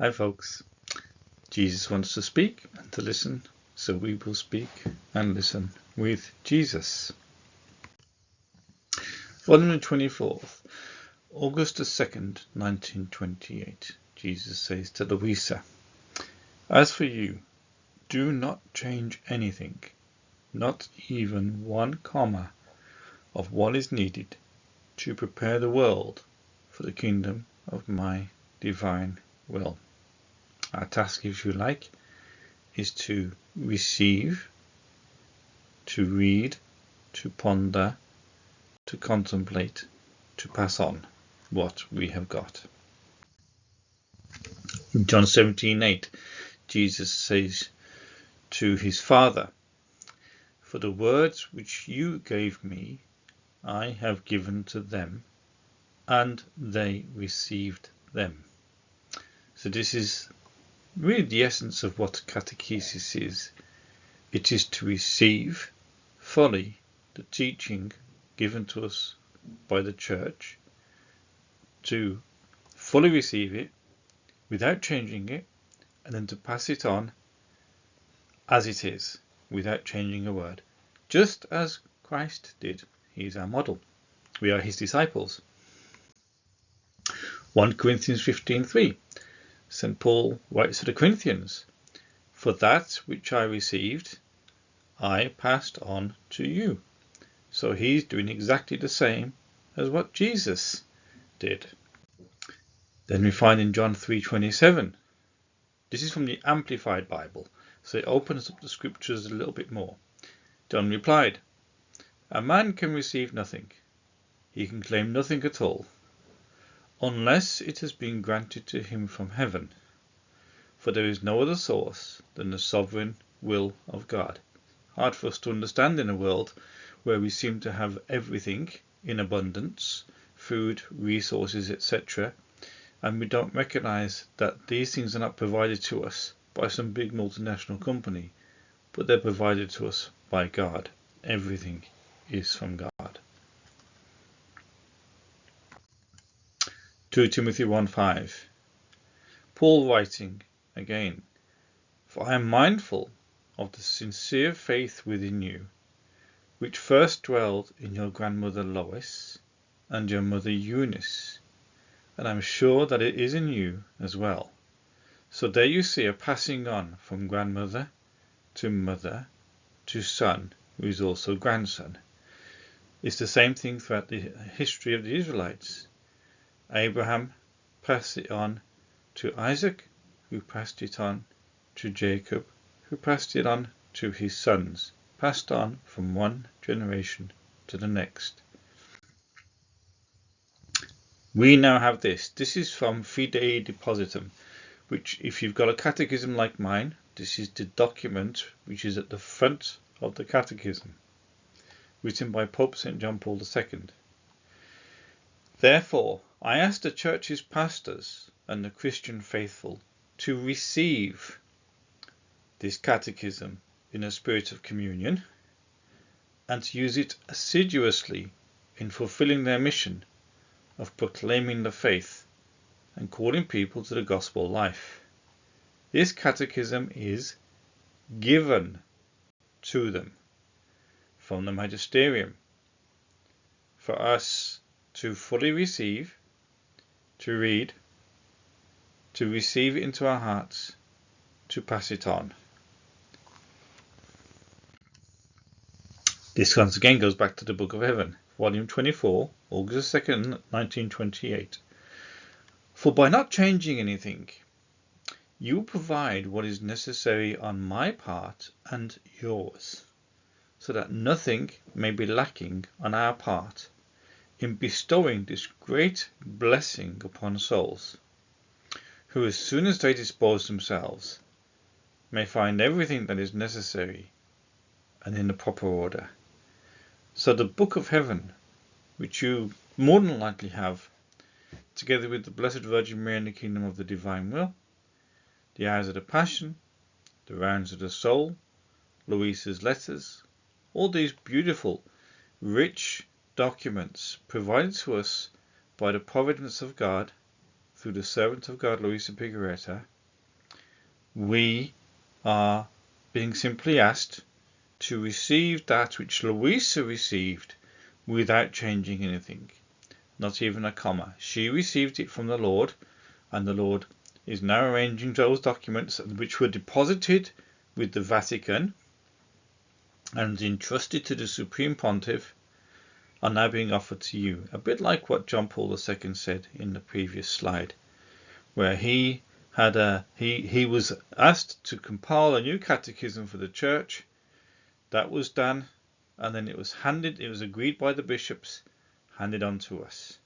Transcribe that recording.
Hi folks, Jesus wants to speak and to listen, so we will speak and listen with Jesus. Volume the 24th, August the 2nd, 1928. Jesus says to Louisa, "As for you, do not change anything, not even one comma of what is needed to prepare the world for the kingdom of my divine will." Our task, if you like, is to receive, to read, to ponder, to contemplate, to pass on what we have got. In John 17:8, Jesus says to his Father, "For the words which you gave me, I have given to them, and they received them." So this is really the essence of what catechesis is. It is to receive fully the teaching given to us by the Church, to fully receive it without changing it, and then to pass it on as it is, without changing a word, just as Christ did. He is our model. We are his disciples. 1 Corinthians 15:3, St. Paul writes to the Corinthians, "For that which I received, I passed on to you." So he's doing exactly the same as what Jesus did. Then we find in John 3:27, this is from the Amplified Bible, so it opens up the scriptures a little bit more. John replied, "A man can receive nothing, he can claim nothing at all, unless it has been granted to him from heaven, for there is no other source than the sovereign will of God." Hard for us to understand in a world where we seem to have everything in abundance, food, resources, etc., and we don't recognize that these things are not provided to us by some big multinational company, but they're provided to us by God. Everything is from God. 2 Timothy 1:5, Paul writing again, "For I am mindful of the sincere faith within you, which first dwelled in your grandmother Lois and your mother Eunice, and I am sure that it is in you as well." So there you see a passing on from grandmother to mother to son, who is also grandson. It's the same thing throughout the history of the Israelites. Abraham passed it on to Isaac, who passed it on to Jacob, who passed it on to his sons, passed on from one generation to the next. We now have this. This is from Fidei Depositum, which, if you've got a catechism like mine, this is the document which is at the front of the catechism, written by Pope St. John Paul II. "Therefore, I ask the Church's pastors and the Christian faithful to receive this catechism in a spirit of communion, and to use it assiduously in fulfilling their mission of proclaiming the faith and calling people to the gospel life. This catechism is given to them from the magisterium for us to fully receive, to read, to receive it into our hearts, to pass it on." This once again goes back to the Book of Heaven, Volume 24, August 2nd, 1928. "For by not changing anything, you provide what is necessary on my part and yours, so that nothing may be lacking on our part in bestowing this great blessing upon souls, who as soon as they dispose themselves may find everything that is necessary and in the proper order." So the Book of Heaven, which you more than likely have, together with the Blessed Virgin Mary and the Kingdom of the Divine Will, the Hours of the Passion, the Rounds of the Soul, Louisa's Letters, all these beautiful, rich documents provided to us by the providence of God through through the servant of God, Luisa Pigoretta, we are being simply asked to receive that which Luisa received without changing anything, not even a comma. She received it from the Lord, and the Lord is now arranging those documents which were deposited with the Vatican and entrusted to the Supreme Pontiff are now being offered to you. A bit like what John Paul II said in the previous slide, where he was asked to compile a new catechism for the church. That was done, and then it was agreed by the bishops, handed on to us.